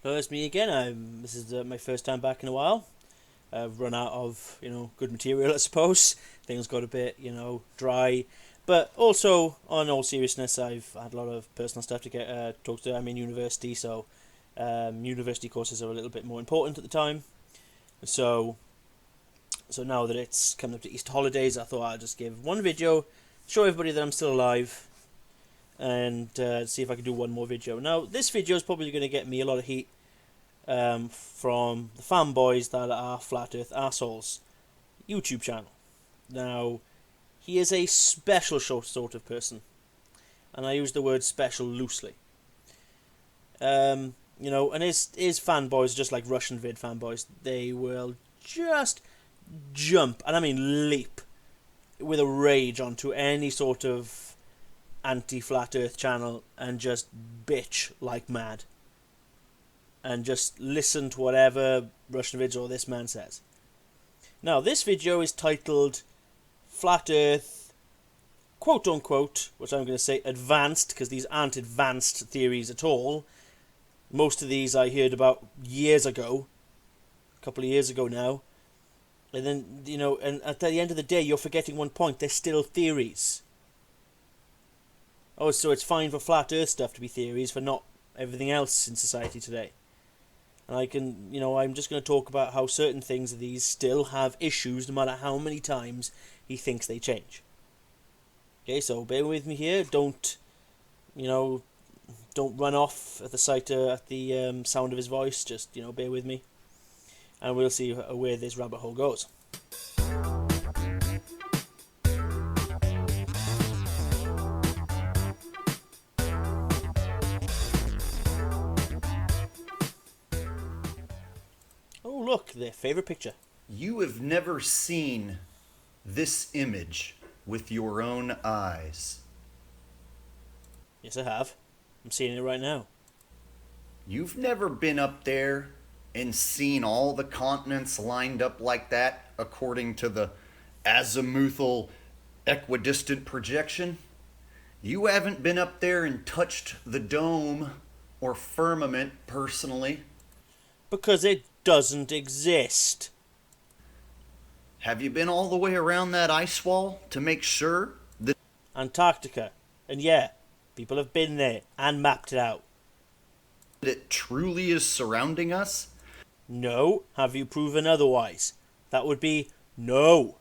Hello, it's me again. This is my first time back in a while. I've run out of, good material, I suppose. Things got a bit, dry. But also, on all seriousness, I've had a lot of personal stuff to get talk to. I'm in university, so university courses are a little bit more important at the time. So, so now that it's coming up to Easter holidays, I thought I'd just give one video, show everybody that I'm still alive, and see if I can do one more video. Now, this video is probably going to get me a lot of heat from the fanboys that are Flat Earth Assholes YouTube channel. Now, he is a special sort of person, and I use the word special loosely. And his fanboys, just like Russian vid fanboys, they will just jump, and I mean leap, with a rage onto any sort of anti-Flat Earth channel and just bitch like mad. And just listen to whatever Russian vids or this man says. Now, this video is titled Flat Earth, quote unquote, which I'm going to say advanced, because these aren't advanced theories at all. Most of these I heard about years ago, a couple of years ago now. And then, and at the end of the day, you're forgetting one point, they're still theories. Oh, so it's fine for Flat Earth stuff to be theories, for not everything else in society today. And I'm just going to talk about how certain things of these still have issues, no matter how many times he thinks they change. Okay, so bear with me here. Don't run off at the sound of his voice. Just, bear with me. And we'll see where this rabbit hole goes. Oh, look, their favorite picture. You have never seen this image with your own eyes. Yes, I have. I'm seeing it right now. You've never been up there and seen all the continents lined up like that according to the azimuthal equidistant projection? You haven't been up there and touched the dome or firmament personally? Because it doesn't exist. Have you been all the way around that ice wall to make sure that Antarctica. And yeah, people have been there and mapped it out. it truly is surrounding us? No. Have you proven otherwise? That would be no.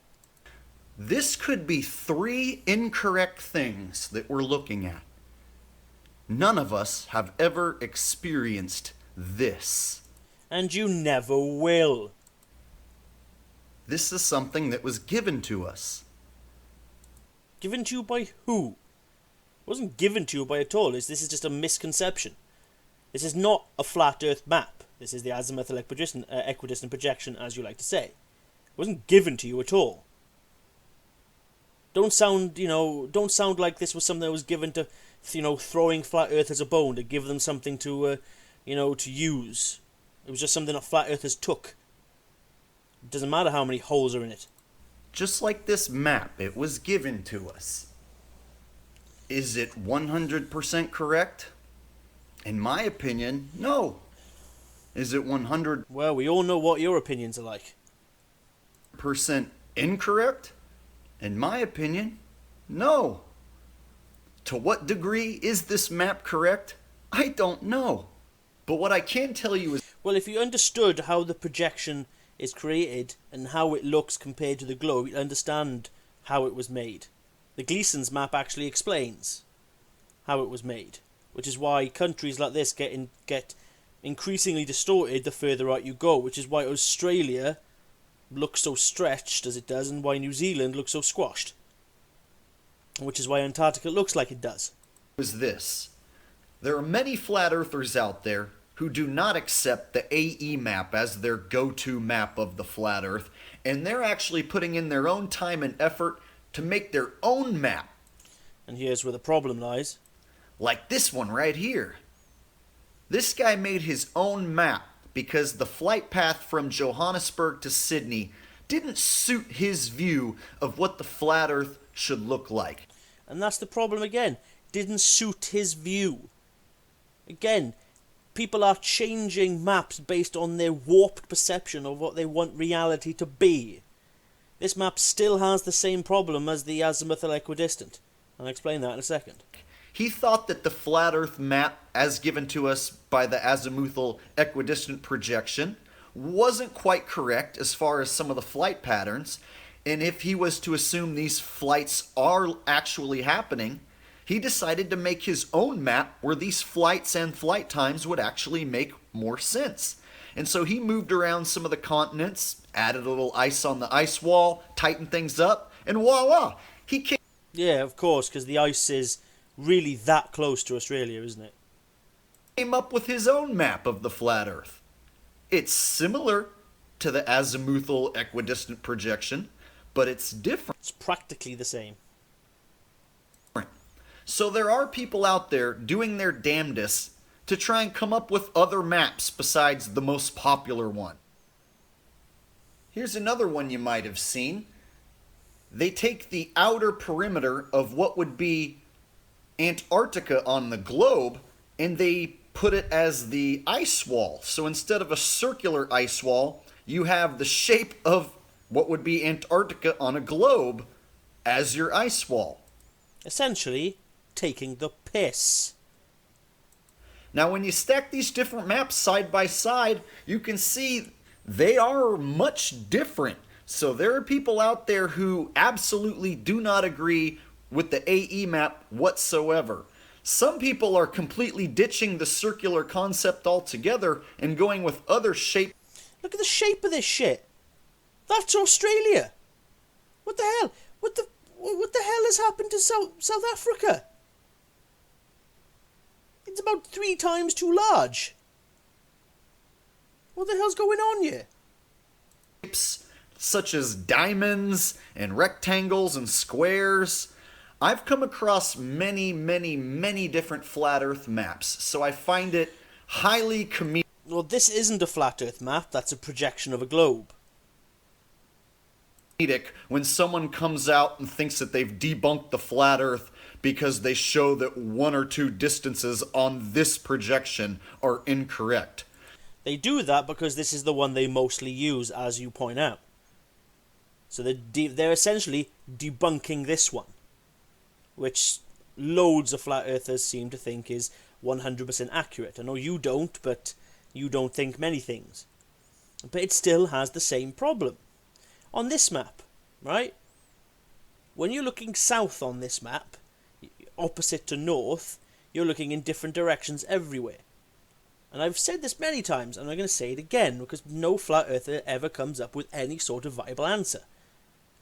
This could be 3 incorrect things that we're looking at. None of us have ever experienced this. And you never will. This is something that was given to us. Given to you by who? It wasn't given to you by at all. This is just a misconception. This is not a flat Earth map. This is the azimuthal equidistant projection, as you like to say. It wasn't given to you at all. Don't sound like this was something that was given to, throwing flat Earthers a bone to give them something to use. It was just something that flat Earthers took. It doesn't matter how many holes are in it. Just like this map, it was given to us. Is it 100% correct? In my opinion, no. Is it 100% Well, we all know what your opinions are like. incorrect? In my opinion, no. To what degree is this map correct? I don't know. But what I can tell you is Well, if you understood how the projection is created and how it looks compared to the globe, you'd understand how it was made. The Gleason's map actually explains how it was made, which is why countries like this get increasingly distorted the further out you go, which is why Australia looks so stretched as it does and why New Zealand looks so squashed, which is why Antarctica looks like it does. this. There are many flat earthers out there who do not accept the AE map as their go-to map of the flat earth, and they're actually putting in their own time and effort to make their own map, And here's where the problem lies. like this one right here. This guy made his own map because the flight path from Johannesburg to Sydney didn't suit his view of what the flat earth should look like. And that's the problem again. Didn't suit his view. Again, people are changing maps based on their warped perception of what they want reality to be. This map still has the same problem as the azimuthal equidistant. I'll explain that in a second. He thought that the flat Earth map, as given to us by the azimuthal equidistant projection, wasn't quite correct as far as some of the flight patterns, and if he was to assume these flights are actually happening, he decided to make his own map where these flights and flight times would actually make more sense. And so he moved around some of the continents, added a little ice on the ice wall, tightened things up, and voila! He Yeah, of course, because the ice is really that close to Australia, isn't it? came up with his own map of the flat Earth. It's similar to the azimuthal equidistant projection, but it's different. It's practically the same. So there are people out there doing their damnedest to try and come up with other maps besides the most popular one. Here's another one you might have seen. They take the outer perimeter of what would be Antarctica on the globe and they put it as the ice wall. So instead of a circular ice wall, you have the shape of what would be Antarctica on a globe as your ice wall. Essentially, taking the piss. Now, when you stack these different maps side by side, you can see they are much different. So there are people out there who absolutely do not agree with the AE map whatsoever. Some people are completely ditching the circular concept altogether and going with other shapes. Look at the shape of this shit. That's Australia. What the hell? What the hell has happened to South Africa? It's about 3 times too large. What the hell's going on here? Such as diamonds and rectangles and squares. I've come across many, many, many different flat Earth maps, so I find it highly comedic. Well, this isn't a flat Earth map, that's a projection of a globe. When someone comes out and thinks that they've debunked the flat Earth because they show that 1 or 2 distances on this projection are incorrect. They do that because this is the one they mostly use, as you point out. So they're essentially debunking this one, which loads of flat earthers seem to think is 100% accurate. I know you don't, but you don't think many things. But it still has the same problem. On this map, right? When you're looking south on this map, opposite to north, you're looking in different directions everywhere. And I've said this many times, and I'm going to say it again, because no flat earther ever comes up with any sort of viable answer.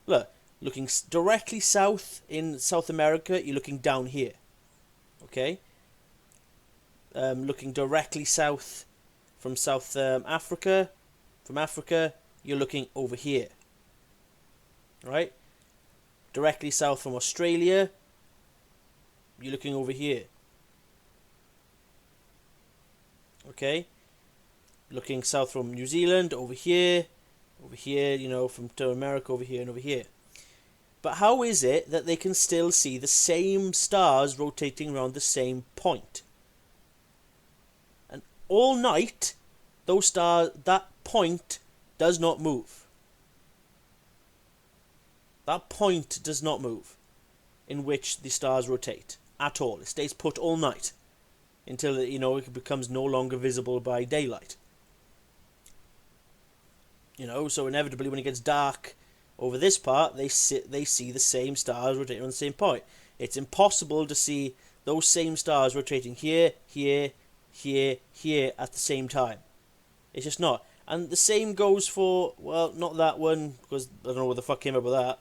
Look, looking directly south in South America, you're looking down here. Okay? Looking directly south from South Africa, from Africa, you're looking over here. Right? Directly south from Australia, you're looking over here. Okay? Looking south from New Zealand, over here, you know, from to America, over here and over here. But how is it that they can still see the same stars rotating around the same point? And all night, those stars, that point does not move. That point does not move in which the stars rotate at all. It stays put all night until, you know, it becomes no longer visible by daylight. You know, so inevitably when it gets dark over this part, they see the same stars rotating on the same point. It's impossible to see those same stars rotating here, here, here, here at the same time. It's just not. And the same goes for, well, not that one, because I don't know what the fuck came up with that.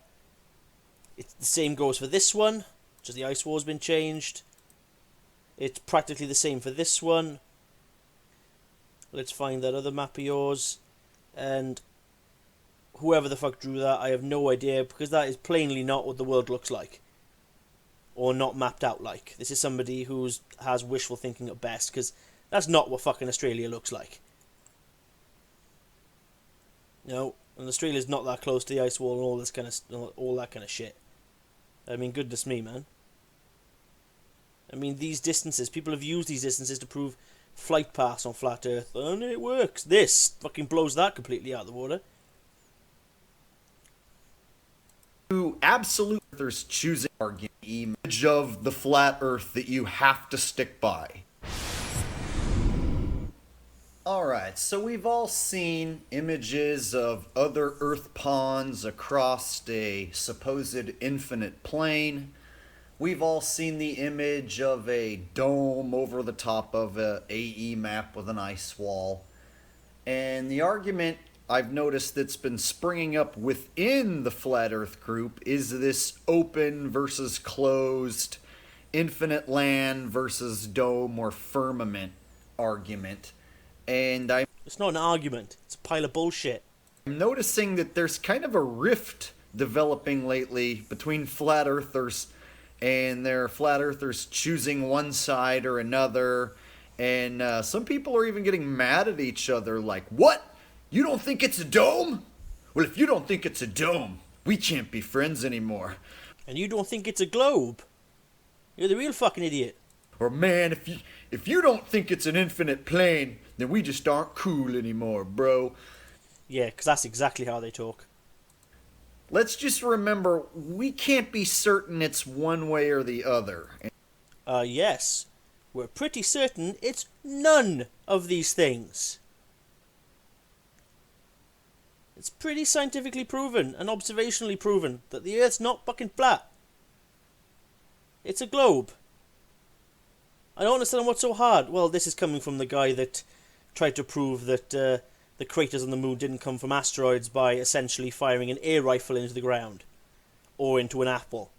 It's the same goes for this one, just the ice wall's been changed. It's practically the same for this one. Let's find that other map of yours. And whoever the fuck drew that, I have no idea, because that is plainly not what the world looks like. Or not mapped out like. This is somebody who has wishful thinking at best, because that's not what fucking Australia looks like. You know, and Australia's not that close to the ice wall and all that kind of shit. I mean, goodness me, man. I mean, these distances, people have used these distances to prove flight paths on flat Earth, and it works. This fucking blows that completely out of the water. Absolute earthers choosing argument image of the flat earth that you have to stick by. Alright, so we've all seen images of other earth pawns across a supposed infinite plane. We've all seen the image of a dome over the top of a AE map with an ice wall. And the argument I've noticed that's been springing up within the Flat Earth group is this open versus closed, infinite land versus dome or firmament argument. And It's not an argument. It's a pile of bullshit. I'm noticing that there's kind of a rift developing lately between flat earthers, and there are flat earthers choosing one side or another. And some people are even getting mad at each other like, what? You don't think it's a dome? Well, if you don't think it's a dome, we can't be friends anymore. And you don't think it's a globe? You're the real fucking idiot. Or man, if you don't think it's an infinite plane, then we just aren't cool anymore, bro. Yeah, because that's exactly how they talk. Let's just remember, we can't be certain it's one way or the other. Yes. We're pretty certain it's none of these things. It's pretty scientifically proven and observationally proven that the Earth's not fucking flat. It's a globe. I don't understand what's so hard. Well, this is coming from the guy that tried to prove that the craters on the moon didn't come from asteroids by essentially firing an air rifle into the ground. Or into an apple.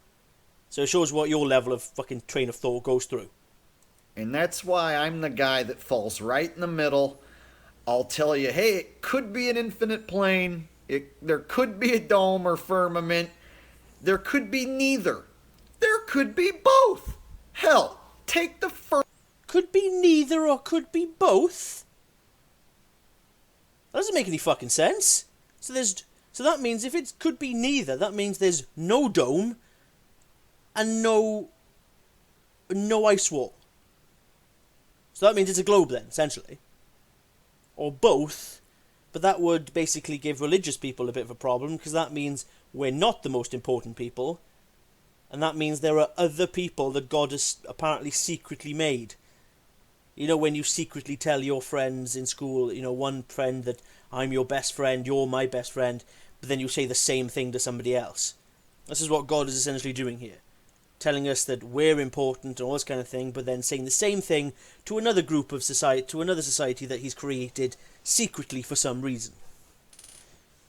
So it shows what your level of fucking train of thought goes through. And that's why I'm the guy that falls right in the middle. I'll tell you, hey, it could be an infinite plane. There could be a dome or firmament. There could be neither. There could be both. Hell, take the first. Could be neither or could be both? That doesn't make any fucking sense. So that means if it could be neither, that means there's no dome and no ice wall. So that means it's a globe then, essentially. Or both, but that would basically give religious people a bit of a problem, because that means we're not the most important people, and that means there are other people that God has apparently secretly made. You know, when you secretly tell your friends in school, you know, one friend that I'm your best friend, you're my best friend, but then you say the same thing to somebody else. This is what God is essentially doing here. Telling us that we're important and all this kind of thing, but then saying the same thing to another group of society, to another society that he's created secretly for some reason.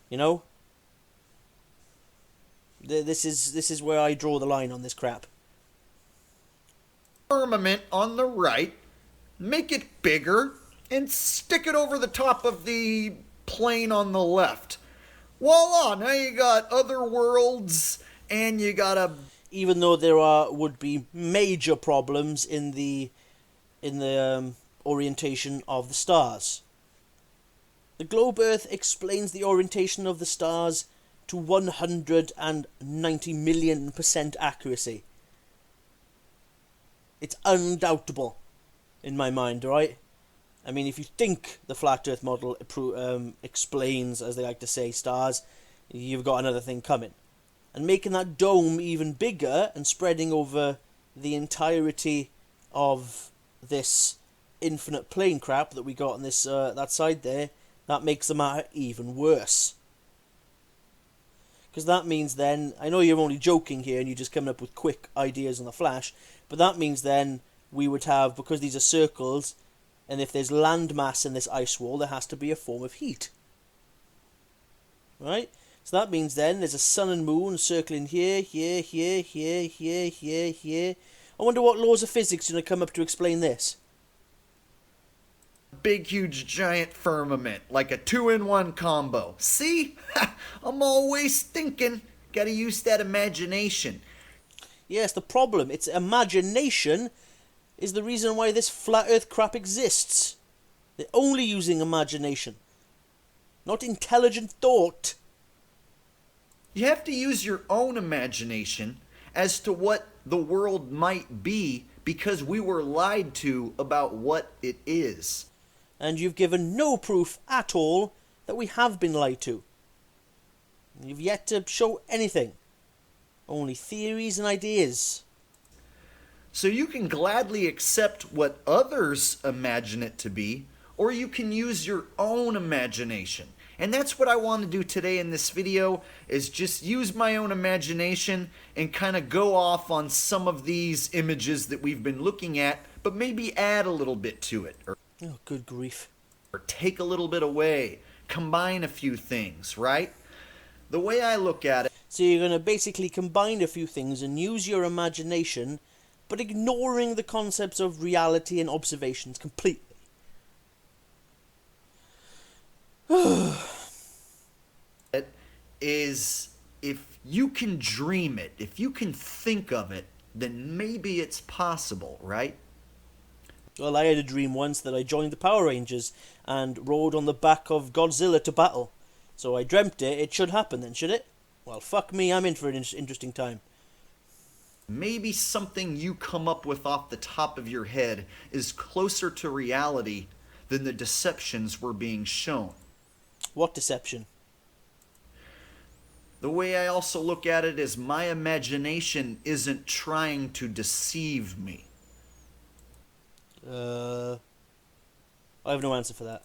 You know? This is where I draw the line on this crap. Firmament on the right, make it bigger, and stick it over the top of the plane on the left. Voila! Now you got other worlds, and you got a... Even though there would be major problems in the orientation of the stars. The globe Earth explains the orientation of the stars to 190 million% accuracy. It's undoubtable in my mind, right? I mean, if you think the flat Earth model explains, as they like to say, stars, you've got another thing coming. And making that dome even bigger and spreading over the entirety of this infinite plane crap that we got on this that side there, that makes the matter even worse. Because that means then, I know you're only joking here and you're just coming up with quick ideas on the flash, but that means then we would have, because these are circles, and if there's land mass in this ice wall, there has to be a form of heat. Right? So that means then there's a sun and moon circling here, here, here, here, here, here, here. I wonder what laws of physics are going to come up to explain this. Big, huge, giant firmament, like a 2-in-1 combo. See? I'm always thinking. Gotta use that imagination. Yes, the problem, it's imagination, is the reason why this flat earth crap exists. They're only using imagination, not intelligent thought. You have to use your own imagination as to what the world might be because we were lied to about what it is. And you've given no proof at all that we have been lied to. You've yet to show anything. Only theories and ideas. So you can gladly accept what others imagine it to be, or you can use your own imagination. And that's what I want to do today in this video, is just use my own imagination and kind of go off on some of these images that we've been looking at, but maybe add a little bit to it, or Oh, good grief. take a little bit away, combine a few things, right? The way I look at it, So you're going to basically combine a few things and use your imagination, but ignoring the concepts of reality and observations completely. is if you can dream it, if you can think of it, then maybe it's possible, right? Well, I had a dream once that I joined the Power Rangers and rode on the back of Godzilla to battle. So I dreamt it. It should happen then, should it? Well, fuck me, I'm in for an interesting time. Maybe something you come up with off the top of your head is closer to reality than the deceptions we're being shown. What deception? The way I also look at it is my imagination isn't trying to deceive me. I have no answer for that.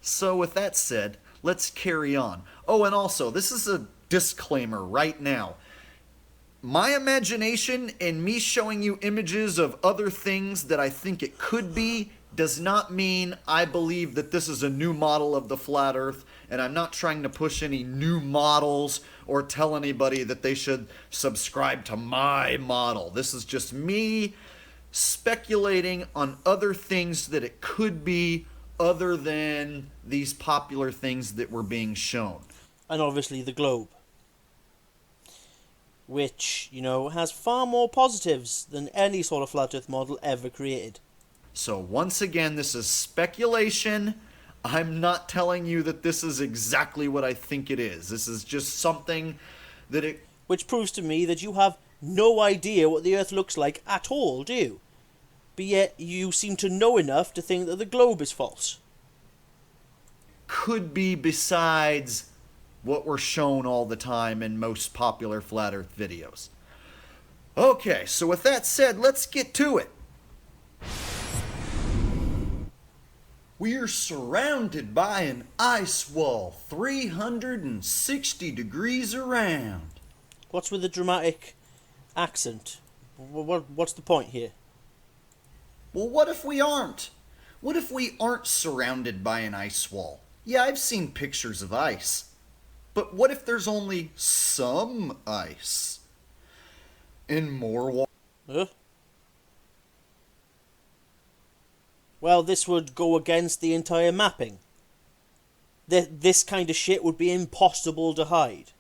So with that said, let's carry on. Oh, and also, this is a disclaimer right now. My imagination and me showing you images of other things that I think it could be does not mean I believe that this is a new model of the flat earth, and I'm not trying to push any new models or tell anybody that they should subscribe to my model. This is just me speculating on other things that it could be other than these popular things that were being shown. And obviously the globe. Which, has far more positives than any sort of flat earth model ever created. So once again, this is speculation. I'm not telling you that this is exactly what I think it is. This is just something that it... Which proves to me that you have no idea what the earth looks like at all, do you? But yet you seem to know enough to think that the globe is false. could be besides what we're shown all the time in most popular flat earth videos. Okay, so with that said, let's get to it. We're surrounded by an ice wall 360 degrees around. What's with the dramatic accent? What's the point here? Well, what if we aren't? What if we aren't surrounded by an ice wall? Yeah, I've seen pictures of ice. But what if there's only some ice? And more water? Huh? Well, this would go against the entire mapping. This kind of shit would be impossible to hide.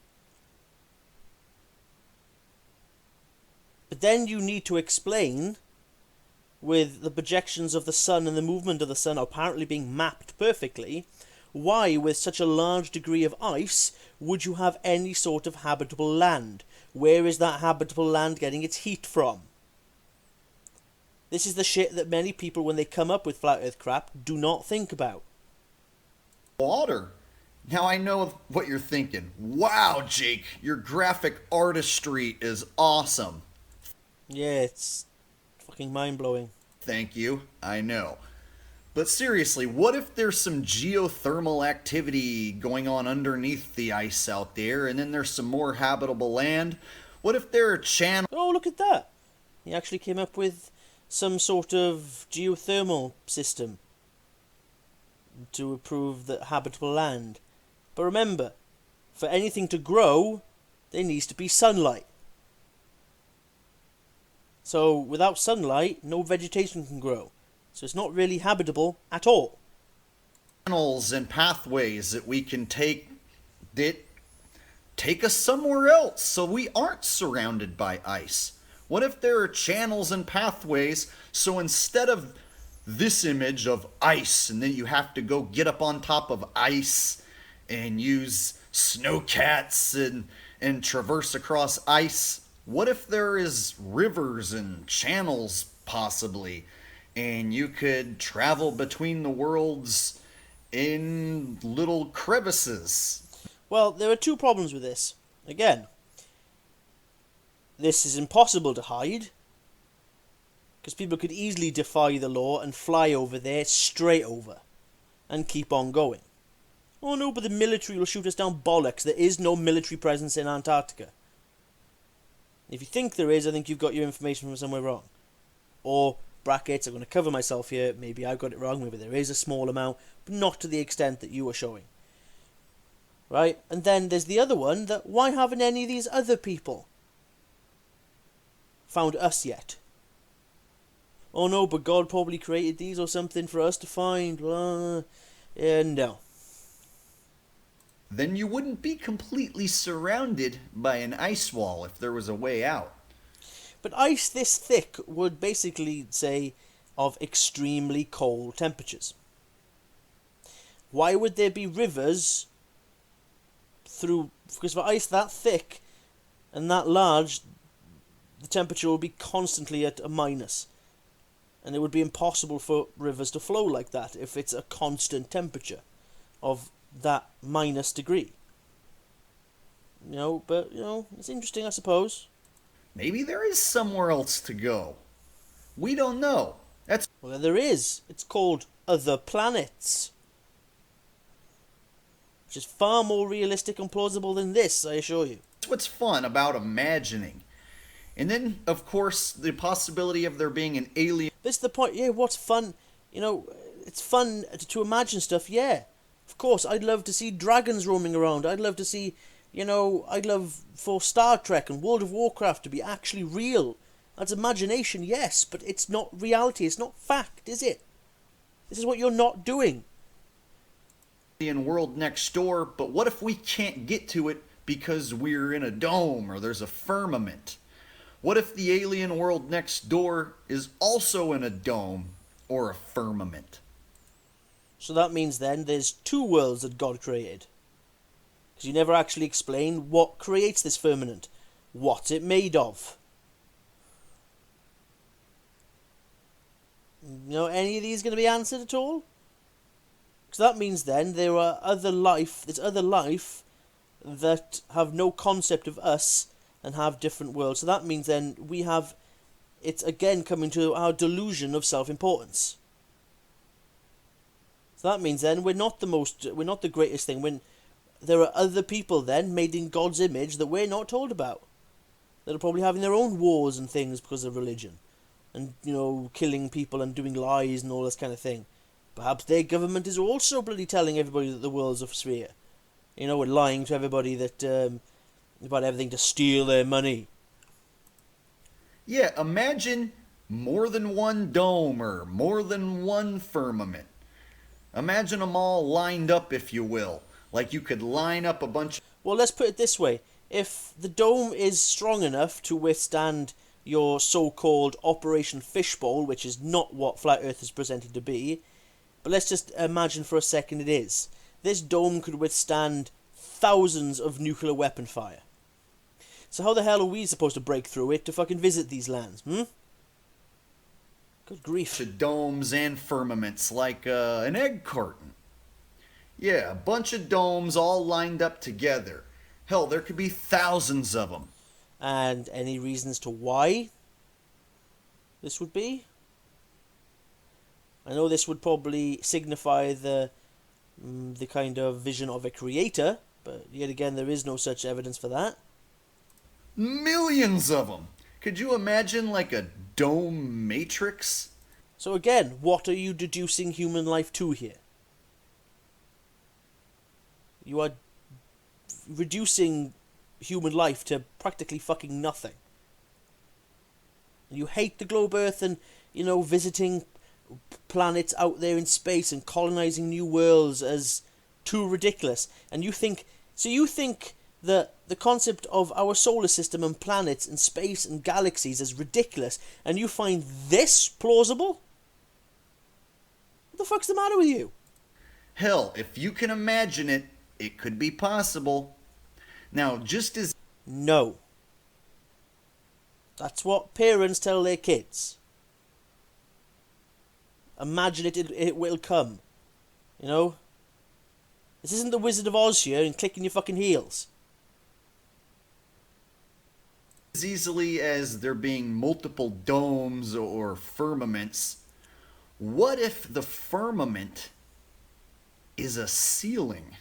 But then you need to explain, with the projections of the sun and the movement of the sun apparently being mapped perfectly, why, with such a large degree of ice, would you have any sort of habitable land? Where is that habitable land getting its heat from? This is the shit that many people, when they come up with flat earth crap, do not think about. Water. Now I know what you're thinking. Wow, Jake, your graphic artistry is awesome. Yeah, it's fucking mind-blowing. Thank you, I know. But seriously, what if there's some geothermal activity going on underneath the ice out there, and then there's some more habitable land? What if there are channels? Oh, look at that! He actually came up with some sort of geothermal system to improve the habitable land. But remember, for anything to grow, there needs to be sunlight. So without sunlight, no vegetation can grow. So it's not really habitable at all. Channels and pathways that we can take that take us somewhere else so we aren't surrounded by ice. What if there are channels and pathways so instead of this image of ice and then you have to go get up on top of ice and use snowcats and traverse across ice, what if there is rivers and channels possibly. And you could travel between the worlds in little crevices. Well, there are two problems with this. Again, this is impossible to hide, because people could easily defy the law and fly over there straight over and keep on going. Oh no, but the military will shoot us down. Bollocks. There is no military presence in Antarctica. If you think there is, I think you've got your information from somewhere wrong. Or, brackets, I'm going to cover myself here, maybe I've got it wrong, maybe there is a small amount, but not to the extent that you are showing. Right? And then there's the other one, that why haven't any of these other people found us yet? Oh no, but God probably created these or something for us to find. No. Then you wouldn't be completely surrounded by an ice wall if there was a way out. But ice this thick would basically say of extremely cold temperatures. Why would there be rivers through... Because for ice that thick and that large, the temperature would be constantly at a minus. And it would be impossible for rivers to flow like that if it's a constant temperature of that minus degree. But it's interesting, I suppose. Maybe there is somewhere else to go. We don't know. Well, there is. It's called other planets. Which is far more realistic and plausible than this, I assure you. That's what's fun about imagining. And then, of course, the possibility of there being an alien. This is the point. Yeah, what's fun? It's fun to imagine stuff, yeah. Of course, I'd love to see dragons roaming around. I'd love to see, I'd love for Star Trek and World of Warcraft to be actually real. That's imagination, yes, but it's not reality. It's not fact, is it? This is what you're not doing. World next door, but what if we can't get to it because we're in a dome or there's a firmament? What if the alien world next door is also in a dome or a firmament? So that means then there's two worlds that God created. Because you never actually explain what creates this firmament. What's it made of? Any of these going to be answered at all? Because that means then there's other life that have no concept of us and have different worlds. So that means then it's again coming to our delusion of self-importance. So that means then we're not the greatest thing. When there are other people then made in God's image that we're not told about, that are probably having their own wars and things because of religion, and killing people and doing lies and all this kind of thing. Perhaps their government is also bloody telling everybody that the world's a sphere, and lying to everybody that about everything to steal their money. Yeah, imagine more than one dome or more than one firmament. Imagine them all lined up, if you will. Like you could line up a bunch. Well, let's put it this way. If the dome is strong enough to withstand your so-called Operation Fishbowl, which is not what Flat Earth is presented to be, but let's just imagine for a second it is. This dome could withstand thousands of nuclear weapon fire. So how the hell are we supposed to break through it to fucking visit these lands, Good grief. Domes and firmaments like an egg carton. Yeah, a bunch of domes all lined up together. Hell, there could be thousands of them. And any reasons to why this would be? I know this would probably signify the kind of vision of a creator, but yet again there is no such evidence for that. Millions of them! Could you imagine like a dome matrix? So again, what are you deducing human life to here? You are reducing human life to practically fucking nothing. You hate the globe Earth and, visiting planets out there in space and colonizing new worlds as too ridiculous. And you think that the concept of our solar system and planets and space and galaxies is ridiculous, and you find this plausible? What the fuck's the matter with you? Hell, if you can imagine it, it could be possible. Now, just as... No. That's what parents tell their kids. Imagine it will come. You know? This isn't the Wizard of Oz here and clicking your fucking heels. As easily as there being multiple domes or firmaments, what if the firmament is a ceiling?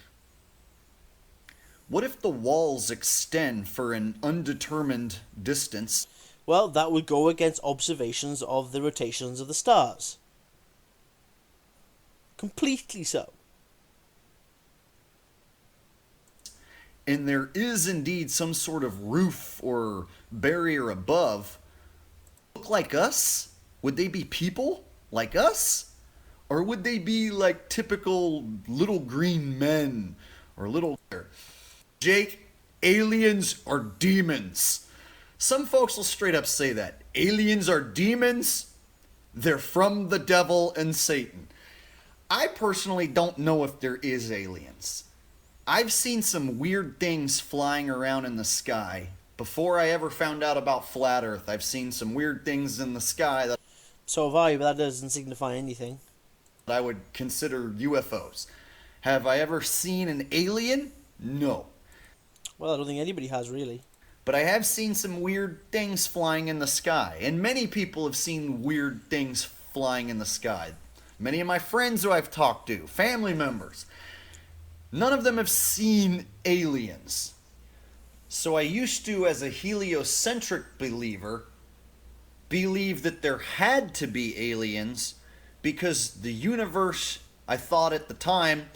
What if the walls extend for an undetermined distance? Well, that would go against observations of the rotations of the stars. Completely so. And there is indeed some sort of roof or barrier above. Look like us? Would they be people like us? Or would they be like typical little green men or little... Jake, aliens are demons. Some folks will straight up say that. Aliens are demons. They're from the devil and Satan. I personally don't know if there is aliens. I've seen some weird things flying around in the sky. Before I ever found out about Flat Earth, I've seen some weird things in the sky that So have I, but that doesn't signify anything. I would consider UFOs. Have I ever seen an alien? No. Well, I don't think anybody has, really. But I have seen some weird things flying in the sky. And many people have seen weird things flying in the sky. Many of my friends who I've talked to, family members, none of them have seen aliens. So I used to, as a heliocentric believer, believe that there had to be aliens because the universe, I thought at the time,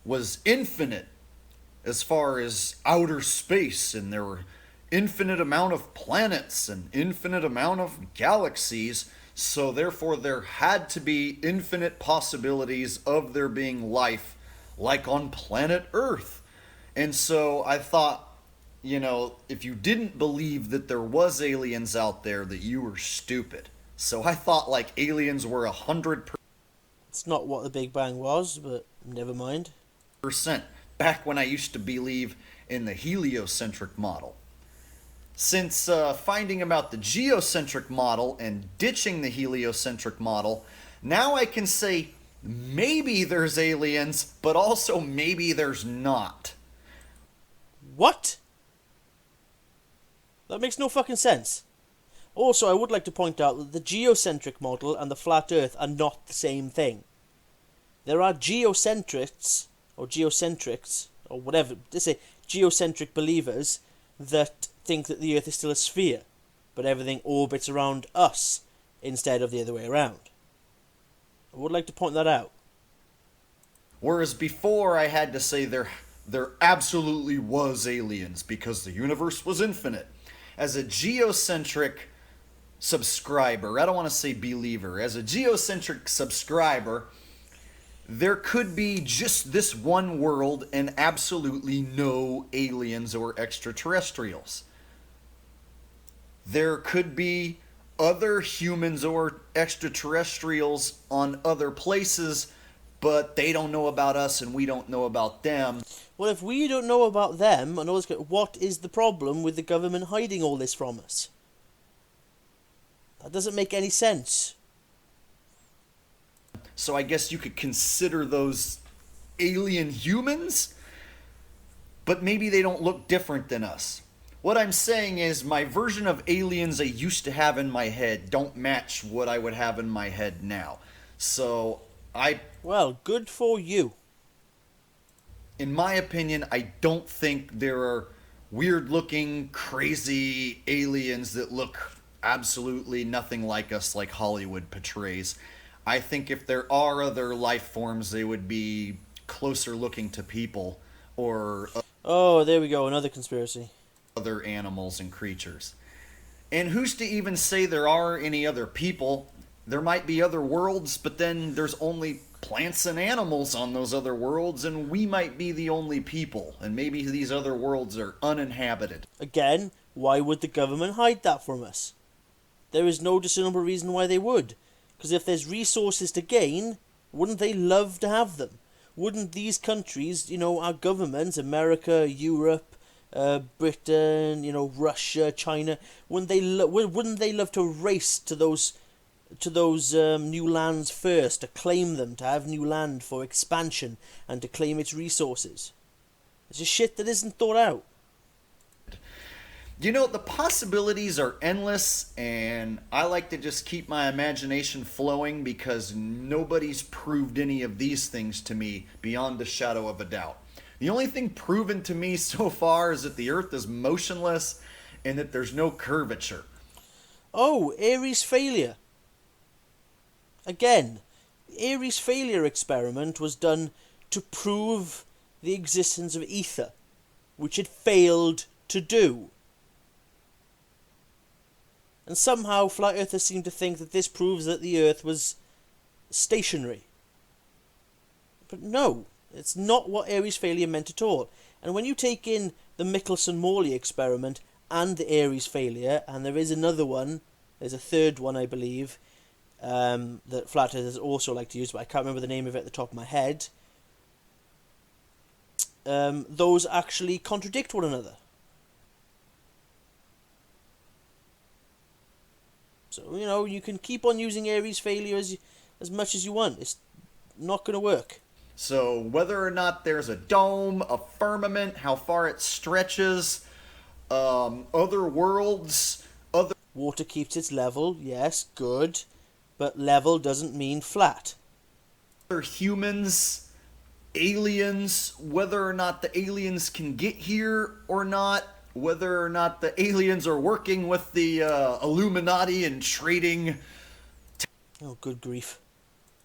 was infinite as far as outer space, and there were infinite amount of planets and infinite amount of galaxies, so therefore there had to be infinite possibilities of there being life like on planet Earth. And so I thought, you know, if you didn't believe that there was aliens out there, that you were stupid. So I thought like aliens were 100%. It's not what the Big Bang was, but never mind. Back when I used to believe in the heliocentric model. Since finding about the geocentric model and ditching the heliocentric model, now I can say maybe there's aliens, but also maybe there's not. What? That makes no fucking sense. Also, I would like to point out that the geocentric model and the flat earth are not the same thing. There are geocentrics, or whatever, they say geocentric believers that think that the earth is still a sphere, but everything orbits around us instead of the other way around. I would like to point that out. Whereas before I had to say there absolutely was aliens because the universe was infinite. As a geocentric subscriber, I don't want to say believer, as a geocentric subscriber, there could be just this one world and absolutely no aliens or extraterrestrials. There could be other humans or extraterrestrials on other places, but they don't know about us and we don't know about them. Well, if we don't know about them, and all this, what is the problem with the government hiding all this from us? That doesn't make any sense. So I guess you could consider those alien humans, but maybe they don't look different than us. What I'm saying is my version of aliens I used to have in my head don't match what I would have in my head now. So Well, good for you. in my opinion, I don't think there are weird-looking, crazy aliens that look absolutely nothing like us, like Hollywood portrays. I think if there are other life forms, they would be closer looking to people or Oh, there we go, another conspiracy. other animals and creatures. And who's to even say there are any other people? There might be other worlds, but then there's only plants and animals on those other worlds, and we might be the only people, and maybe these other worlds are uninhabited. Again, why would the government hide that from us? There is no discernible reason why they would. Because if there's resources to gain, wouldn't they love to have them? Wouldn't these countries, our governments, America, Europe, Britain, Russia, China, wouldn't they love to race to those to those new lands first, to claim them, to have new land for expansion, and to claim its resources. It's just shit that isn't thought out. You know, the possibilities are endless, and I like to just keep my imagination flowing because nobody's proved any of these things to me beyond a shadow of a doubt. The only thing proven to me so far is that the Earth is motionless and that there's no curvature. Oh, Ares failure. Again, the Ares failure experiment was done to prove the existence of ether, which it failed to do. And somehow flat earthers seem to think that this proves that the Earth was stationary. But no, it's not what Ares failure meant at all. And when you take in the Michelson-Morley experiment and the Ares failure, and there is another one, there's a third one I believe, that flat earthers also like to use, but I can't remember the name of it at the top of my head, those actually contradict one another. So, you know, you can keep on using Ares failure as much as you want. It's not going to work. So, whether or not there's a dome, a firmament, how far it stretches, other worlds, other Water keeps its level, yes, good. But level doesn't mean flat. humans, aliens, whether or not the aliens can get here or not, whether or not the aliens are working with the Illuminati and trading Oh, good grief.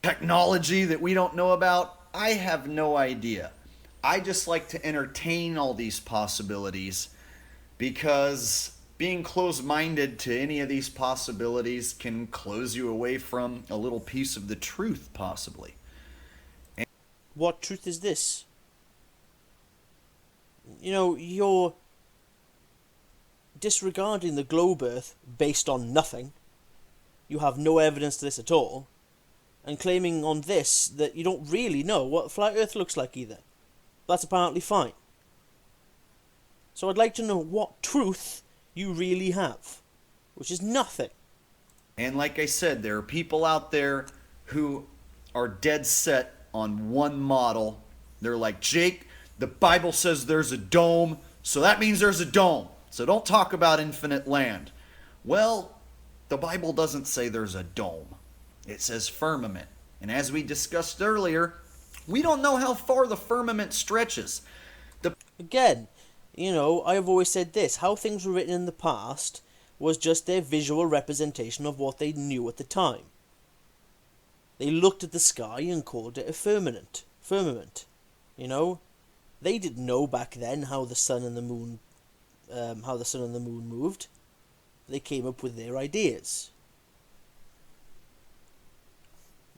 technology that we don't know about, I have no idea. I just like to entertain all these possibilities because being closed-minded to any of these possibilities can close you away from a little piece of the truth, possibly. What truth is this? You know, you're disregarding the globe Earth based on nothing. You have no evidence to this at all. And claiming on this that you don't really know what flat Earth looks like either. That's apparently fine. So I'd like to know what truth you really have. Which is nothing. And like I said, there are people out there who are dead set on one model. They're like, Jake, the Bible says there's a dome, so that means there's a dome. So don't talk about infinite land. Well, the Bible doesn't say there's a dome. It says firmament. And as we discussed earlier, we don't know how far the firmament stretches. Again, you know, I've always said this. How things were written in the past was just their visual representation of what they knew at the time. They looked at the sky and called it a firmament. You know? They didn't know back then how the sun and the moon moved. They came up with their ideas.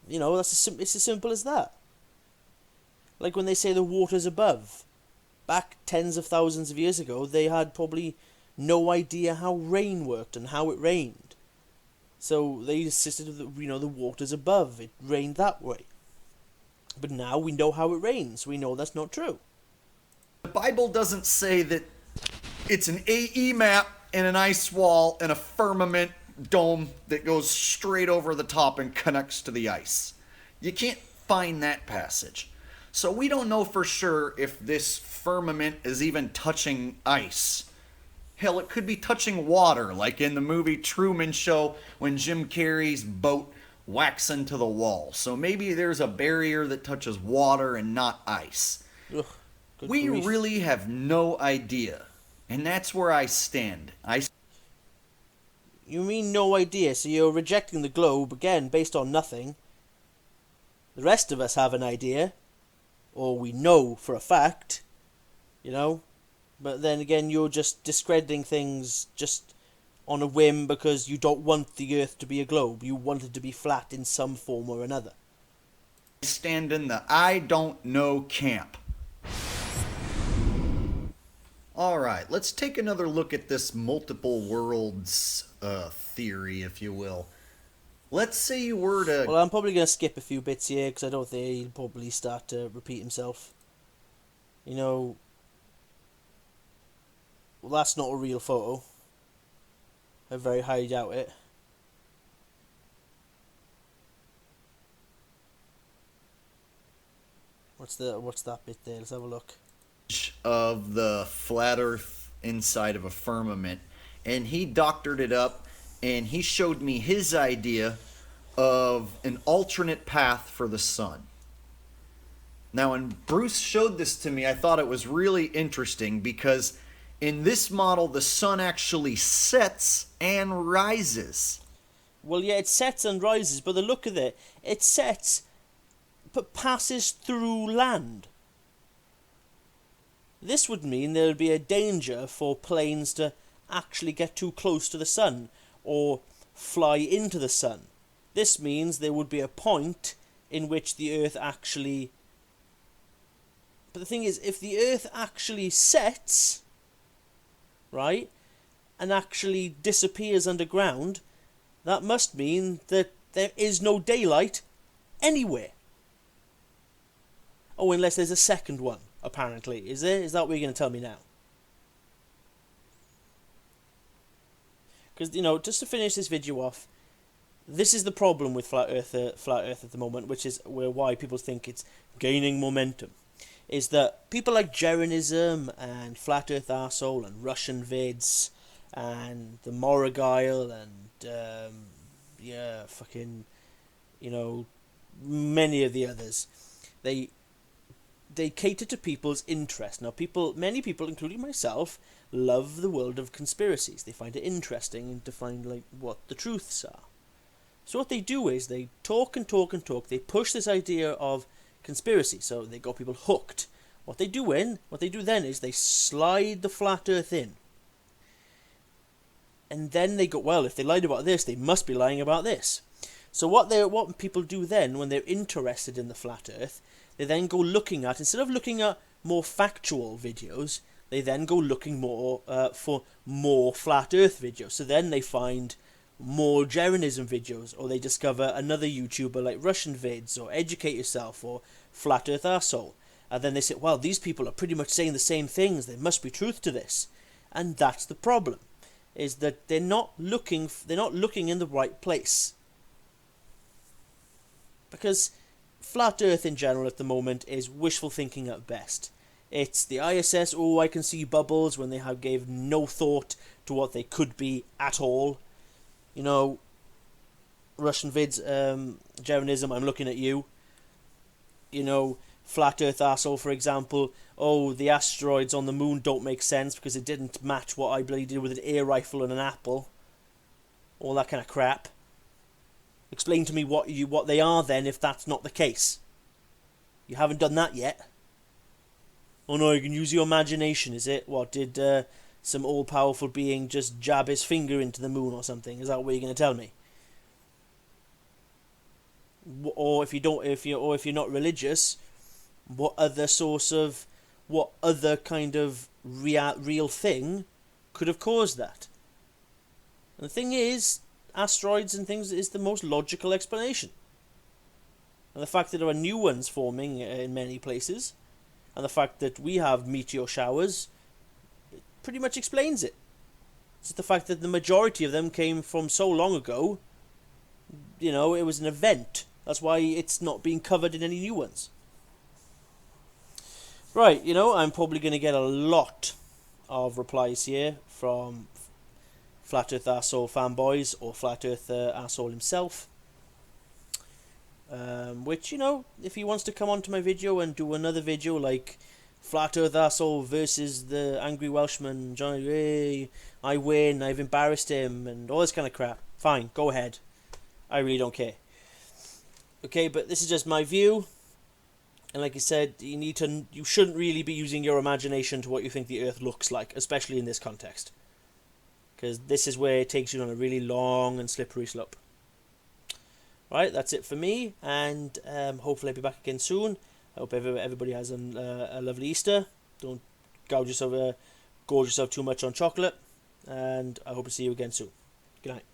You know, it's as simple as that. Like when they say the water's above. Back tens of thousands of years ago, they had probably no idea how rain worked and how it rained. So they insisted that, you know, the water's above. It rained that way. But now we know how it rains. We know that's not true. The Bible doesn't say that it's an AE map and an ice wall and a firmament dome that goes straight over the top and connects to the ice. You can't find that passage. So we don't know for sure if this firmament is even touching ice. Hell, it could be touching water, like in the movie Truman Show when Jim Carrey's boat whacks into the wall. So maybe there's a barrier that touches water and not ice. Ugh, We grief. really have no idea. And that's where I stand. You mean no idea, so you're rejecting the globe, again, based on nothing. The rest of us have an idea. Or we know for a fact. You know? But then again, you're just discrediting things just on a whim because you don't want the Earth to be a globe. You want it to be flat in some form or another. stand in the I don't know camp. Alright, let's take another look at this multiple worlds theory, if you will. Let's say you were to... Well, I'm probably going to skip a few bits here because I don't think he'll probably start to repeat himself. You know... Well, that's not a real photo. I very highly doubt it. What's that bit there? Let's have a look. Of the flat Earth inside of a firmament, and he doctored it up, and he showed me his idea of an alternate path for the sun. Now, when Bruce showed this to me, I thought it was really interesting because in this model, the sun actually sets and rises. Well, yeah, it sets and rises, but the look of it sets, but passes through land. This would mean there would be a danger for planes to actually get too close to the sun or fly into the sun. This means there would be a point in which the Earth actually... But the thing is, if the Earth actually sets, right, and actually disappears underground, that must mean that there is no daylight anywhere. Oh, unless there's a second one, apparently. Is there? Is that what you're going to tell me now? Because, just to finish this video off, this is the problem with Flat Earth at the moment, which is why people think it's gaining momentum. Is that people like Jeranism and Flat Earth Arsehole and Russian Vids and the Moragile and many of the others, they cater to people's interest. Now, many people, including myself, love the world of conspiracies. They find it interesting to find what the truths are. So what they do is they talk and talk and talk. They push this idea of conspiracy, so they got people hooked. What they do then is they slide the flat Earth in, and then they go, well, if they lied about this, they must be lying about this. So what people do then, when they're interested in the flat Earth, they then go looking at, instead of looking at more factual videos, they then go looking more for more flat Earth videos. So then they find more Jeranism videos, or they discover another YouTuber like Russian Vids, or Educate Yourself, or Flat Earth Arsehole. And then they say, well, these people are pretty much saying the same things, there must be truth to this. And that's the problem, is that they're not looking in the right place. Because Flat Earth in general at the moment is wishful thinking at best. It's the ISS, oh, I can see bubbles, when they gave no thought to what they could be at all. Russian Vids, Jeranism, I'm looking at you. Flat Earth Arsehole, for example, oh, the asteroids on the moon don't make sense because it didn't match what I bloody did with an air rifle and an apple. All that kind of crap. Explain to me what they are then, if that's not the case. You haven't done that yet. Oh no, you can use your imagination, is it? What, did some all-powerful being just jab his finger into the moon or something? Is that what you're going to tell me? Or if you're not religious, what other kind of real thing could have caused that? And the thing is, asteroids and things is the most logical explanation. And the fact that there are new ones forming in many places, and the fact that we have meteor showers, it pretty much explains it. It's just the fact that the majority of them came from so long ago, it was an event. That's why it's not being covered in any new ones. Right, I'm probably going to get a lot of replies here from Flat Earth Arsehole fanboys or Flat Earth Arsehole himself. Which, if he wants to come onto my video and do another video like Flat Earth Arsehole versus the Angry Welshman, Johnny, hey, I win, I've embarrassed him, and all this kind of crap, fine, go ahead. I really don't care. Okay, but this is just my view. And like I said, you shouldn't really be using your imagination to what you think the Earth looks like, especially in this context. Because this is where it takes you on a really long and slippery slope. Right, that's it for me, and hopefully I'll be back again soon. I hope everybody has a lovely Easter. Don't gorge yourself too much on chocolate, and I hope to see you again soon. Good night.